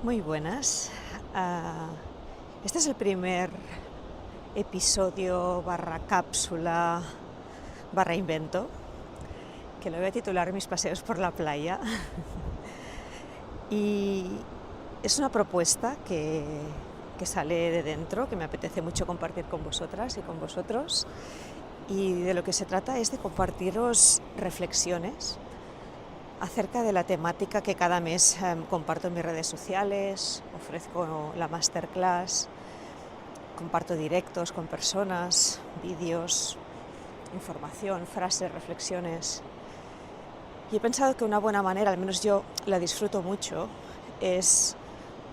Muy buenas. Ah, este es el primer episodio barra cápsula barra invento, que lo voy a titular Mis paseos por la playa. Y es una propuesta que sale de dentro, que me apetece mucho compartir con vosotras y con vosotros. Y de lo que se trata es de compartiros reflexiones acerca de la temática que cada mes comparto en mis redes sociales, ofrezco la masterclass, comparto directos con personas, vídeos, información, frases, reflexiones. Y he pensado que una buena manera, al menos yo la disfruto mucho, es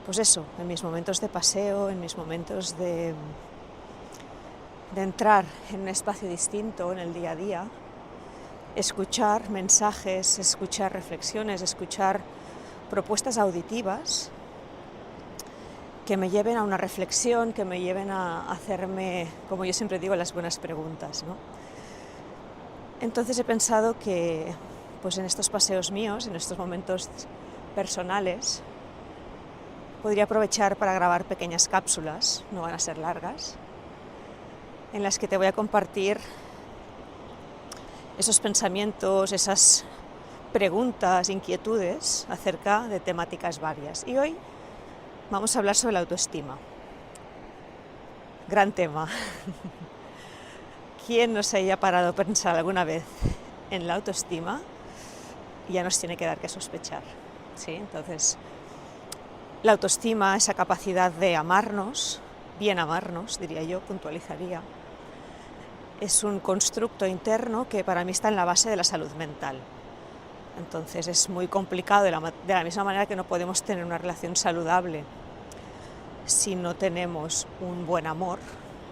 pues eso, en mis momentos de paseo, en mis momentos de entrar en un espacio distinto en el día a día, escuchar mensajes, escuchar reflexiones, escuchar propuestas auditivas que me lleven a una reflexión, que me lleven a hacerme, como yo siempre digo, las buenas preguntas, ¿no? Entonces he pensado que pues en estos paseos míos, en estos momentos personales, podría aprovechar para grabar pequeñas cápsulas, no van a ser largas, en las que te voy a compartir esos pensamientos, esas preguntas, inquietudes acerca de temáticas varias. Y hoy vamos a hablar sobre la autoestima. Gran tema. ¿Quién nos haya parado a pensar alguna vez en la autoestima? Ya nos tiene que dar que sospechar, ¿sí? Entonces, la autoestima, esa capacidad de amarnos, bien amarnos, diría yo, puntualizaría, es un constructo interno que para mí está en la base de la salud mental. Entonces es muy complicado, de la misma manera que no podemos tener una relación saludable si no tenemos un buen amor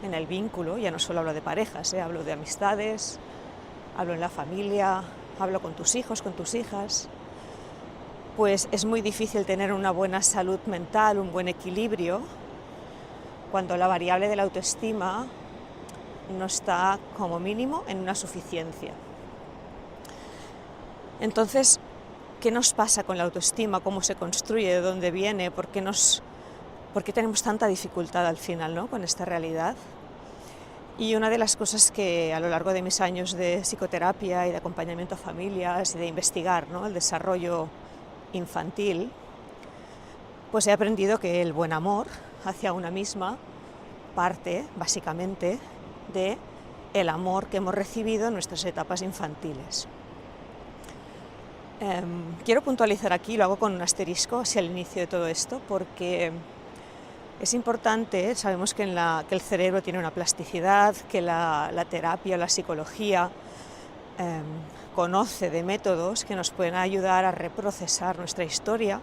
en el vínculo. Ya no solo hablo de parejas, hablo de amistades, hablo en la familia, hablo con tus hijos, con tus hijas. Pues es muy difícil tener una buena salud mental, un buen equilibrio, cuando la variable de la autoestima no está como mínimo en una suficiencia. Entonces, ¿qué nos pasa con la autoestima? ¿Cómo se construye? ¿De dónde viene? ¿Por qué tenemos tanta dificultad al final, ¿no?, con esta realidad? Y una de las cosas que a lo largo de mis años de psicoterapia y de acompañamiento a familias y de investigar, ¿no?, el desarrollo infantil, pues he aprendido que el buen amor hacia una misma parte, básicamente, de el amor que hemos recibido en nuestras etapas infantiles. Quiero puntualizar aquí, lo hago con un asterisco hacia el inicio de todo esto, porque es importante, sabemos que el cerebro tiene una plasticidad, que la terapia, la psicología conoce de métodos que nos pueden ayudar a reprocesar nuestra historia,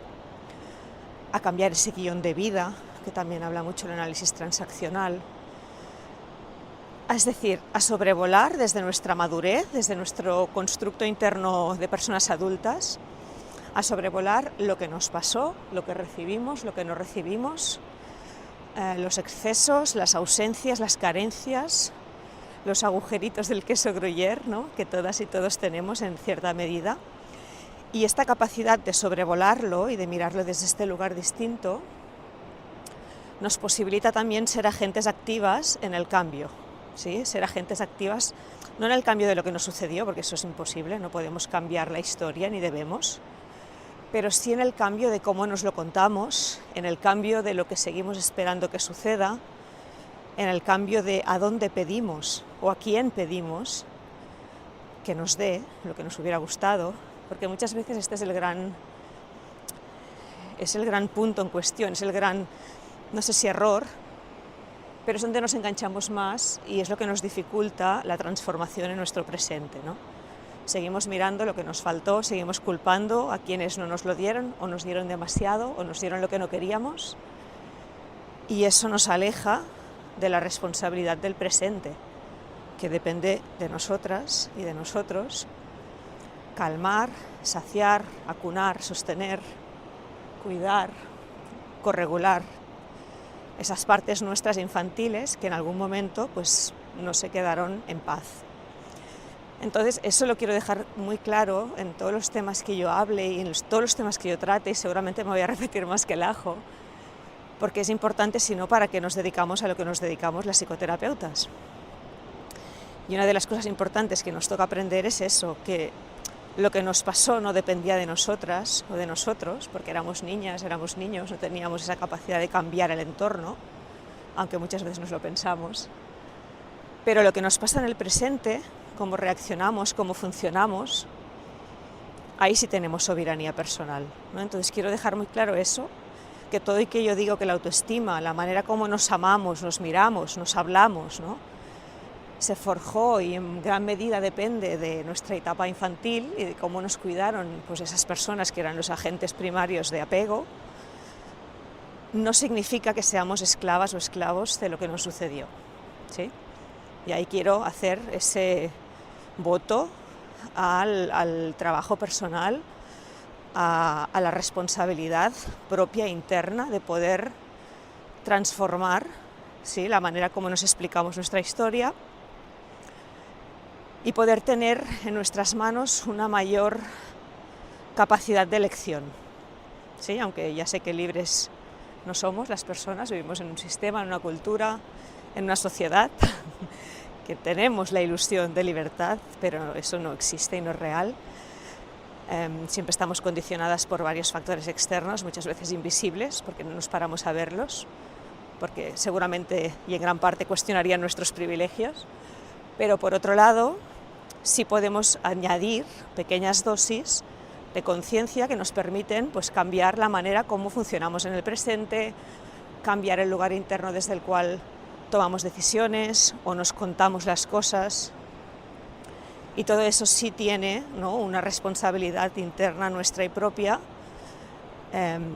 a cambiar ese guión de vida, que también habla mucho el análisis transaccional. Es decir, a sobrevolar desde nuestra madurez, desde nuestro constructo interno de personas adultas, a sobrevolar lo que nos pasó, lo que recibimos, lo que no recibimos, los excesos, las ausencias, las carencias, los agujeritos del queso Gruyère, ¿no?, que todas y todos tenemos en cierta medida. Y esta capacidad de sobrevolarlo y de mirarlo desde este lugar distinto nos posibilita también ser agentes activas en el cambio, ¿sí? Ser agentes activas, no en el cambio de lo que nos sucedió, porque eso es imposible, no podemos cambiar la historia ni debemos, pero sí en el cambio de cómo nos lo contamos, en el cambio de lo que seguimos esperando que suceda, en el cambio de a dónde pedimos o a quién pedimos que nos dé lo que nos hubiera gustado, porque muchas veces este es el gran punto en cuestión, es el gran, no sé si error, pero es donde nos enganchamos más y es lo que nos dificulta la transformación en nuestro presente, ¿no? Seguimos mirando lo que nos faltó, seguimos culpando a quienes no nos lo dieron, o nos dieron demasiado, o nos dieron lo que no queríamos, y eso nos aleja de la responsabilidad del presente, que depende de nosotras y de nosotros calmar, saciar, acunar, sostener, cuidar, corregular esas partes nuestras infantiles que en algún momento pues no se quedaron en paz. Entonces, eso lo quiero dejar muy claro en todos los temas que yo hable y en todos los temas que yo trate, y seguramente me voy a repetir más que el ajo, porque es importante, si no, para qué nos dedicamos a lo que nos dedicamos las psicoterapeutas. Y una de las cosas importantes que nos toca aprender es eso, que lo que nos pasó no dependía de nosotras o de nosotros, porque éramos niñas, éramos niños, no teníamos esa capacidad de cambiar el entorno, aunque muchas veces nos lo pensamos. Pero lo que nos pasa en el presente, cómo reaccionamos, cómo funcionamos, ahí sí tenemos soberanía personal, ¿no? Entonces quiero dejar muy claro eso, que todo y que yo digo que la autoestima, la manera como nos amamos, nos miramos, nos hablamos, ¿no?, se forjó y en gran medida depende de nuestra etapa infantil y de cómo nos cuidaron pues esas personas que eran los agentes primarios de apego, no significa que seamos esclavas o esclavos de lo que nos sucedió, ¿sí? Y ahí quiero hacer ese voto al trabajo personal, a la responsabilidad propia interna de poder transformar, ¿sí?, la manera como nos explicamos nuestra historia y poder tener en nuestras manos una mayor capacidad de elección, ¿sí? Aunque ya sé que libres no somos las personas, vivimos en un sistema, en una cultura, en una sociedad que tenemos la ilusión de libertad, pero eso no existe y no es real. Siempre estamos condicionadas por varios factores externos, muchas veces invisibles, porque no nos paramos a verlos, porque seguramente y en gran parte cuestionarían nuestros privilegios, pero por otro lado sí podemos añadir pequeñas dosis de conciencia que nos permiten pues cambiar la manera como funcionamos en el presente, cambiar el lugar interno desde el cual tomamos decisiones o nos contamos las cosas, y todo eso sí tiene, ¿no?, una responsabilidad interna nuestra y propia,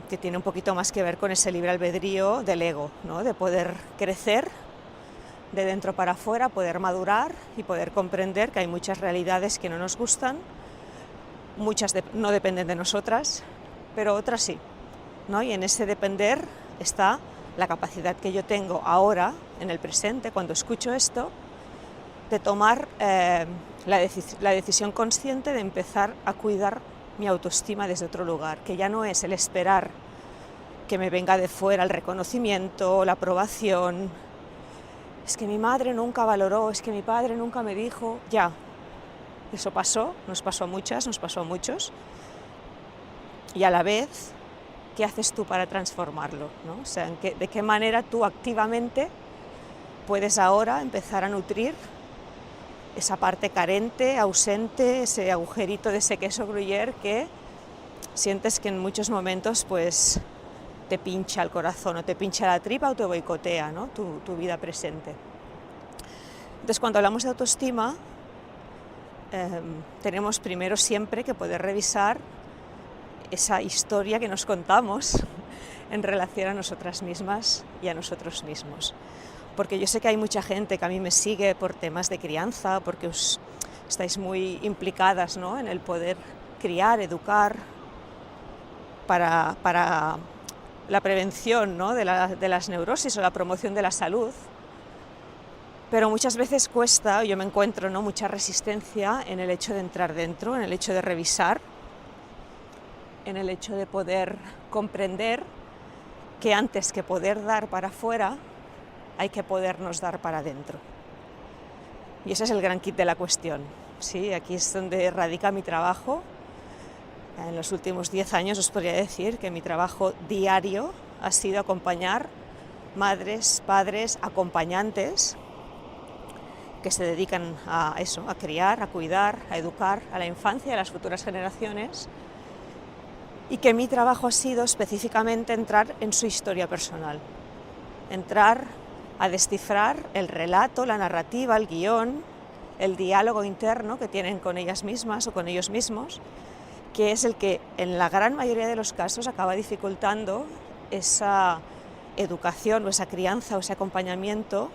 que tiene un poquito más que ver con ese libre albedrío del ego, ¿no?, de poder crecer de dentro para afuera, poder madurar y poder comprender que hay muchas realidades que no nos gustan, muchas no dependen de nosotras, pero otras sí, ¿no? Y en ese depender está la capacidad que yo tengo ahora, en el presente, cuando escucho esto, de tomar la decisión consciente de empezar a cuidar mi autoestima desde otro lugar, que ya no es el esperar que me venga de fuera el reconocimiento, la aprobación. Es que mi madre nunca valoró, es que mi padre nunca me dijo. Ya, eso pasó, nos pasó a muchas, nos pasó a muchos. Y a la vez, ¿qué haces tú para transformarlo, ¿no? O sea, ¿de qué manera tú activamente puedes ahora empezar a nutrir esa parte carente, ausente, ese agujerito de ese queso gruyère que sientes que en muchos momentos pues te pincha el corazón, o te pincha la tripa, o te boicotea, ¿no?, tu vida presente? Entonces, cuando hablamos de autoestima, tenemos primero siempre que poder revisar esa historia que nos contamos en relación a nosotras mismas y a nosotros mismos. Porque yo sé que hay mucha gente que a mí me sigue por temas de crianza, porque estáis muy implicadas, ¿no?, en el poder criar, educar, para la prevención, ¿no?, de las neurosis o la promoción de la salud. Pero muchas veces cuesta, yo me encuentro, ¿no?, mucha resistencia en el hecho de entrar dentro, en el hecho de revisar, en el hecho de poder comprender que antes que poder dar para afuera, hay que podernos dar para adentro. Y ese es el gran kit de la cuestión, ¿sí? Aquí es donde radica mi trabajo. En los últimos 10 años os podría decir que mi trabajo diario ha sido acompañar madres, padres, acompañantes que se dedican a eso, a criar, a cuidar, a educar a la infancia y a las futuras generaciones, y que mi trabajo ha sido específicamente entrar en su historia personal, entrar a descifrar el relato, la narrativa, el guión, el diálogo interno que tienen con ellas mismas o con ellos mismos, que es el que en la gran mayoría de los casos acaba dificultando esa educación o esa crianza o ese acompañamiento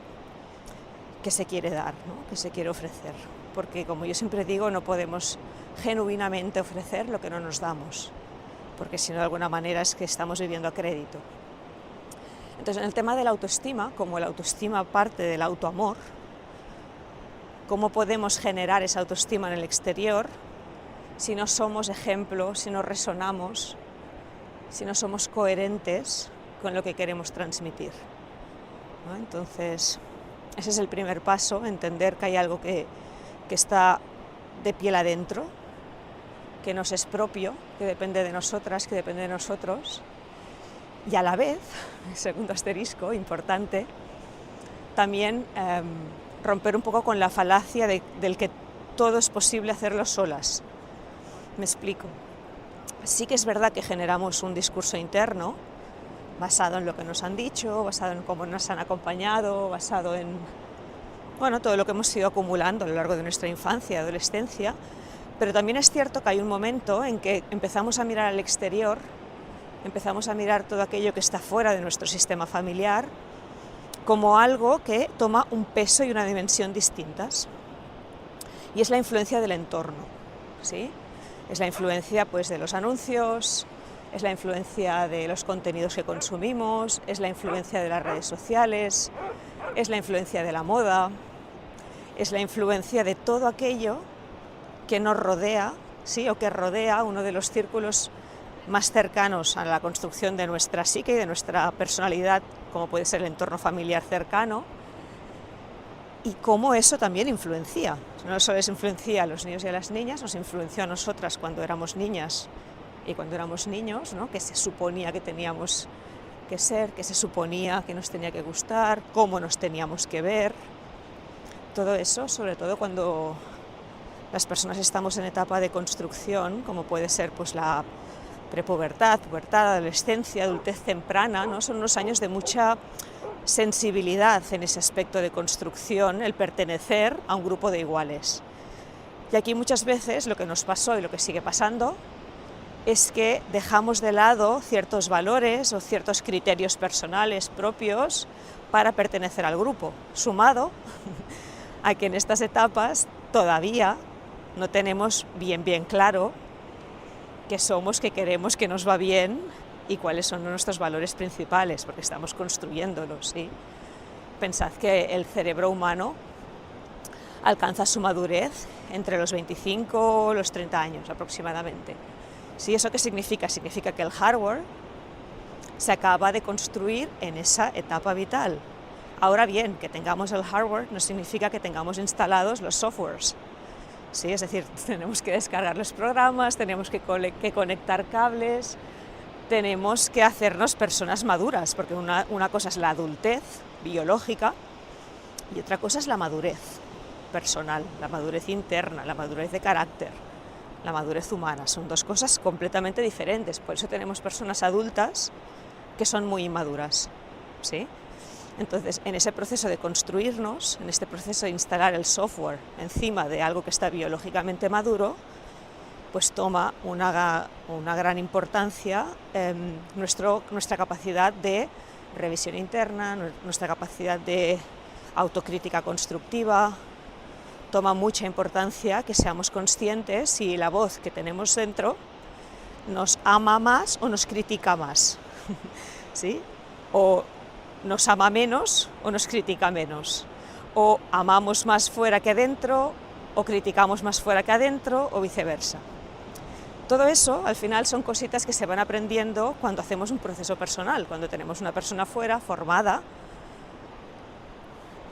que se quiere dar, ¿no?, que se quiere ofrecer. Porque, como yo siempre digo, no podemos genuinamente ofrecer lo que no nos damos, porque si no, de alguna manera es que estamos viviendo a crédito. Entonces, en el tema de la autoestima, como la autoestima parte del autoamor, ¿Cómo podemos generar esa autoestima en el exterior si no somos ejemplo, si no resonamos, si no somos coherentes con lo que queremos transmitir, ¿no? Entonces, ese es el primer paso, entender que hay algo que está de piel adentro, que nos es propio, que depende de nosotras, que depende de nosotros, y a la vez, segundo asterisco, importante, también romper un poco con la falacia del que todo es posible hacerlo solas. Me explico. Sí que es verdad que generamos un discurso interno basado en lo que nos han dicho, basado en cómo nos han acompañado, basado en todo lo que hemos ido acumulando a lo largo de nuestra infancia y adolescencia, pero también es cierto que hay un momento en que empezamos a mirar al exterior, empezamos a mirar todo aquello que está fuera de nuestro sistema familiar como algo que toma un peso y una dimensión distintas. Y es la influencia del entorno, ¿sí? Es la influencia pues, de los anuncios, es la influencia de los contenidos que consumimos, es la influencia de las redes sociales, es la influencia de la moda, es la influencia de todo aquello que nos rodea, ¿sí? O que rodea uno de los círculos más cercanos a la construcción de nuestra psique y de nuestra personalidad, como puede ser el entorno familiar cercano, y cómo eso también influencia. No solo les influencia a los niños y a las niñas, nos influenció a nosotras cuando éramos niñas y cuando éramos niños, ¿no? Que se suponía que teníamos que ser, que se suponía que nos tenía que gustar, cómo nos teníamos que ver. Todo eso, sobre todo cuando las personas estamos en etapa de construcción, como puede ser pues, la prepubertad, pubertad, adolescencia, adultez temprana, ¿no? Son unos años de mucha sensibilidad en ese aspecto de construcción, el pertenecer a un grupo de iguales. Y aquí muchas veces lo que nos pasó y lo que sigue pasando es que dejamos de lado ciertos valores o ciertos criterios personales propios para pertenecer al grupo, sumado a que en estas etapas todavía no tenemos bien claro qué somos, qué queremos, qué nos va bien y cuáles son nuestros valores principales, porque estamos construyéndolos, ¿sí? Pensad que el cerebro humano alcanza su madurez entre los 25 y los 30 años aproximadamente. ¿Sí? ¿Eso qué significa? Significa que el hardware se acaba de construir en esa etapa vital. Ahora bien, que tengamos el hardware no significa que tengamos instalados los softwares. ¿Sí? Es decir, tenemos que descargar los programas, tenemos que conectar cables, tenemos que hacernos personas maduras, porque una cosa es la adultez biológica y otra cosa es la madurez personal, la madurez interna, la madurez de carácter, la madurez humana. Son dos cosas completamente diferentes, por eso tenemos personas adultas que son muy inmaduras, ¿sí? Entonces, en ese proceso de construirnos, en este proceso de instalar el software encima de algo que está biológicamente maduro, pues toma una gran importancia nuestra capacidad de revisión interna, nuestra capacidad de autocrítica constructiva. Toma mucha importancia que seamos conscientes si la voz que tenemos dentro nos ama más o nos critica más, ¿sí? O nos ama menos o nos critica menos, o amamos más fuera que adentro o criticamos más fuera que adentro o viceversa. Todo eso al final son cositas que se van aprendiendo cuando hacemos un proceso personal, cuando tenemos una persona fuera formada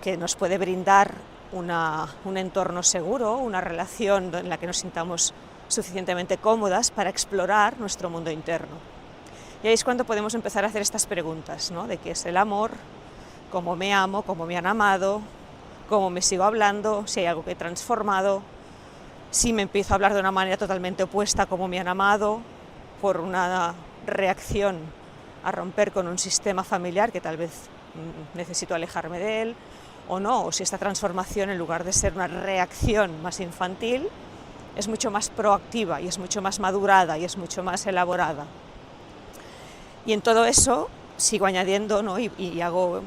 que nos puede brindar un entorno seguro, una relación en la que nos sintamos suficientemente cómodas para explorar nuestro mundo interno. Y ahí es cuando podemos empezar a hacer estas preguntas, ¿no? De qué es el amor, cómo me amo, cómo me han amado, cómo me sigo hablando, si hay algo que he transformado, si me empiezo a hablar de una manera totalmente opuesta a cómo me han amado, por una reacción a romper con un sistema familiar que tal vez necesito alejarme de él, o no, o si esta transformación, en lugar de ser una reacción más infantil, es mucho más proactiva y es mucho más madurada y es mucho más elaborada. Y en todo eso sigo añadiendo, ¿no? y hago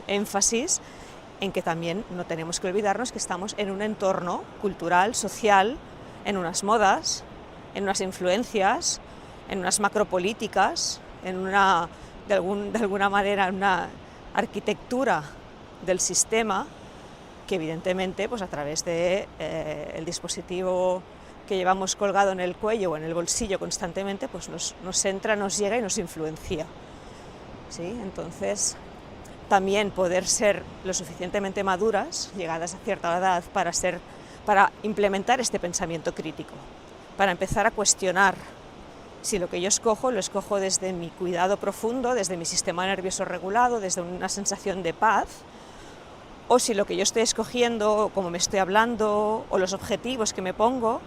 énfasis en que también no tenemos que olvidarnos que estamos en un entorno cultural, social, en unas modas, en unas influencias, en unas macropolíticas, de alguna manera una arquitectura del sistema que evidentemente pues a través de el dispositivo que llevamos colgado en el cuello o en el bolsillo constantemente, pues nos entra, nos llega y nos influencia, ¿sí? Entonces, también poder ser lo suficientemente maduras, llegadas a cierta edad, para implementar este pensamiento crítico, para empezar a cuestionar si lo que yo escojo lo escojo desde mi cuidado profundo, desde mi sistema nervioso regulado, desde una sensación de paz, o si lo que yo estoy escogiendo, o cómo me estoy hablando, o los objetivos que me pongo,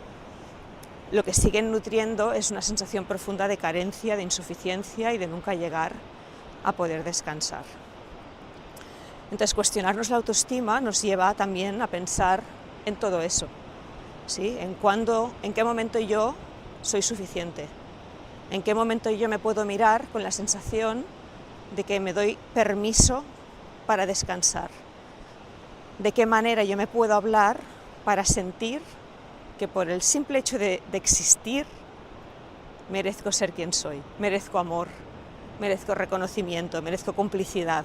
lo que siguen nutriendo es una sensación profunda de carencia, de insuficiencia y de nunca llegar a poder descansar. Entonces, cuestionarnos la autoestima nos lleva también a pensar en todo eso, ¿sí? En qué momento yo soy suficiente, en qué momento yo me puedo mirar con la sensación de que me doy permiso para descansar, de qué manera yo me puedo hablar para sentir que por el simple hecho de existir merezco ser quien soy, merezco amor, merezco reconocimiento, merezco complicidad.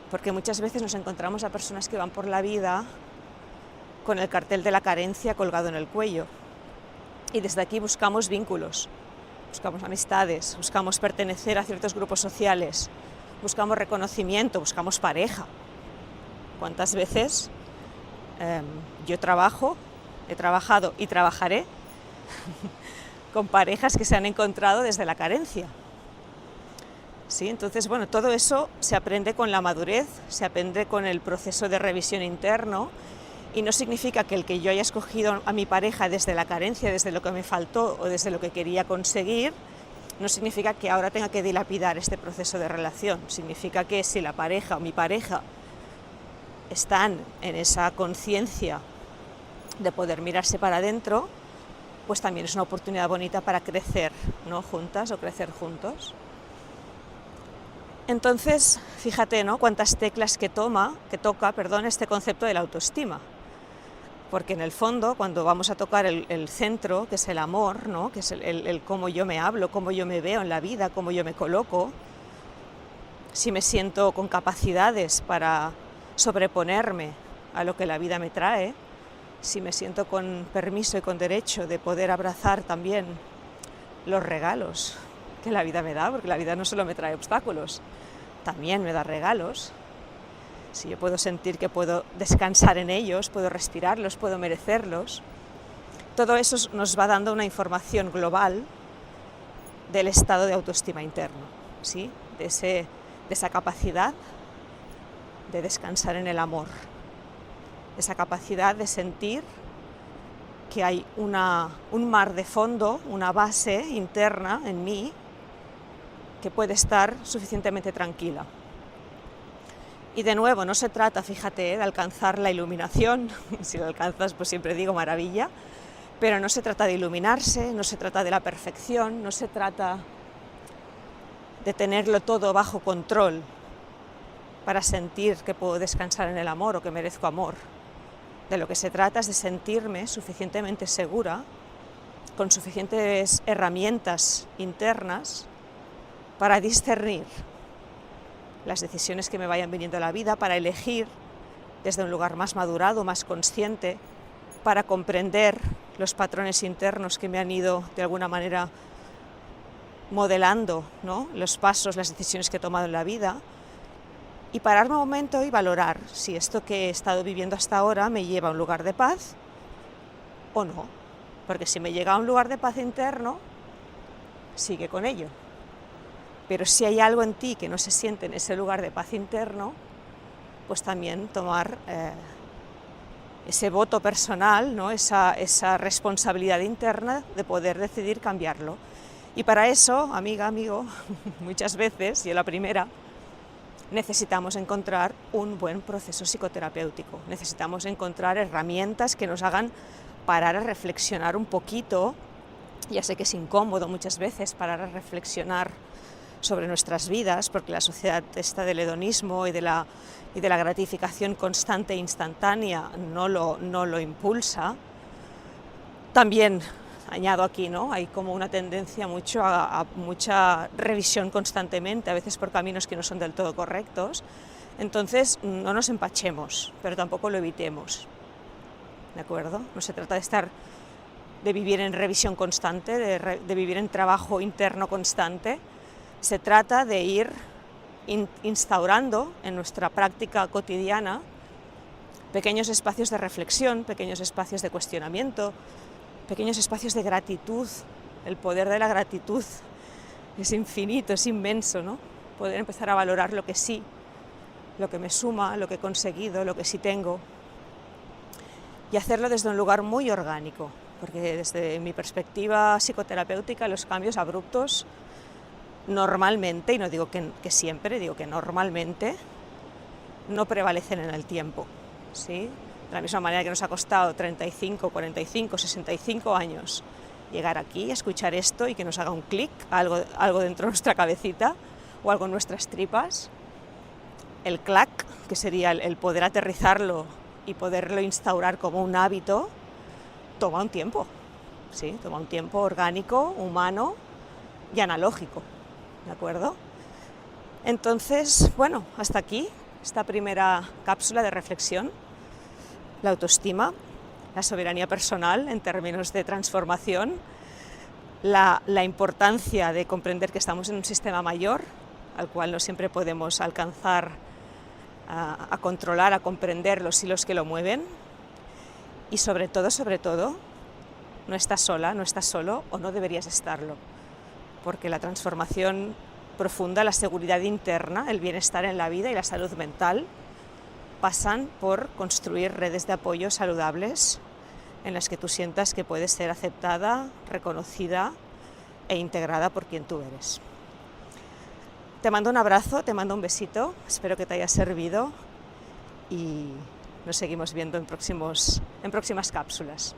Porque muchas veces nos encontramos a personas que van por la vida con el cartel de la carencia colgado en el cuello. Y desde aquí buscamos vínculos, buscamos amistades, buscamos pertenecer a ciertos grupos sociales, buscamos reconocimiento, buscamos pareja. ¿Cuántas veces yo he trabajado y trabajaré con parejas que se han encontrado desde la carencia? ¿Sí? Entonces, bueno, todo eso se aprende con la madurez, se aprende con el proceso de revisión interno, y no significa que el que yo haya escogido a mi pareja desde la carencia, desde lo que me faltó o desde lo que quería conseguir, no significa que ahora tenga que dilapidar este proceso de relación. Significa que si la pareja o mi pareja están en esa conciencia de poder mirarse para adentro, pues también es una oportunidad bonita para crecer, ¿no? Juntas o crecer juntos. Entonces, fíjate, ¿no? Cuántas teclas que toca, este concepto de la autoestima. Porque en el fondo, cuando vamos a tocar el centro, que es el amor, ¿no? Que es el cómo yo me hablo, cómo yo me veo en la vida, cómo yo me coloco, si me siento con capacidades para sobreponerme a lo que la vida me trae, si me siento con permiso y con derecho de poder abrazar también los regalos que la vida me da, porque la vida no solo me trae obstáculos, también me da regalos. Si yo puedo sentir que puedo descansar en ellos, puedo respirarlos, puedo merecerlos, todo eso nos va dando una información global del estado de autoestima interno, ¿sí? de esa capacidad de descansar en el amor, esa capacidad de sentir que hay un mar de fondo, una base interna en mí que puede estar suficientemente tranquila. Y de nuevo, no se trata, fíjate, de alcanzar la iluminación, si la alcanzas pues siempre digo maravilla, pero no se trata de iluminarse, no se trata de la perfección, no se trata de tenerlo todo bajo control para sentir que puedo descansar en el amor o que merezco amor. De lo que se trata es de sentirme suficientemente segura, con suficientes herramientas internas para discernir las decisiones que me vayan viniendo a la vida, para elegir desde un lugar más madurado, más consciente, para comprender los patrones internos que me han ido de alguna manera modelando, ¿no? Los pasos, las decisiones que he tomado en la vida, y pararme un momento y valorar si esto que he estado viviendo hasta ahora me lleva a un lugar de paz o no, porque si me llega a un lugar de paz interno, sigue con ello. Pero si hay algo en ti que no se siente en ese lugar de paz interno, pues también tomar ese voto personal, ¿no? esa responsabilidad interna de poder decidir cambiarlo. Y para eso, amiga, amigo, muchas veces, yo la primera, necesitamos encontrar un buen proceso psicoterapéutico. Necesitamos encontrar herramientas que nos hagan parar a reflexionar un poquito. Ya sé que es incómodo muchas veces parar a reflexionar sobre nuestras vidas, porque la sociedad esta del hedonismo y de la gratificación constante e instantánea no lo impulsa. También añado aquí, ¿no? Hay como una tendencia a mucha revisión constantemente, a veces por caminos que no son del todo correctos. Entonces, no nos empachemos, pero tampoco lo evitemos, ¿de acuerdo? No se trata de vivir en revisión constante, de vivir en trabajo interno constante. Se trata de ir instaurando en nuestra práctica cotidiana pequeños espacios de reflexión, pequeños espacios de cuestionamiento, pequeños espacios de gratitud. El poder de la gratitud es infinito, es inmenso, ¿no? Poder empezar a valorar lo que sí, lo que me suma, lo que he conseguido, lo que sí tengo, y hacerlo desde un lugar muy orgánico, porque desde mi perspectiva psicoterapéutica los cambios abruptos normalmente, y no digo que siempre, digo que normalmente, no prevalecen en el tiempo, ¿sí? De la misma manera que nos ha costado 35, 45, 65 años llegar aquí, escuchar esto y que nos haga un clic, algo dentro de nuestra cabecita o algo en nuestras tripas. El clac, que sería el poder aterrizarlo y poderlo instaurar como un hábito, toma un tiempo, ¿sí? Toma un tiempo orgánico, humano y analógico, ¿de acuerdo? Entonces, bueno, hasta aquí esta primera cápsula de reflexión. La autoestima, la soberanía personal en términos de transformación, la importancia de comprender que estamos en un sistema mayor, al cual no siempre podemos alcanzar a controlar, a comprender los hilos que lo mueven, y sobre todo, no estás sola, no estás solo o no deberías estarlo, porque la transformación profunda, la seguridad interna, el bienestar en la vida y la salud mental pasan por construir redes de apoyo saludables en las que tú sientas que puedes ser aceptada, reconocida e integrada por quien tú eres. Te mando un abrazo, te mando un besito, espero que te haya servido y nos seguimos viendo en próximas cápsulas.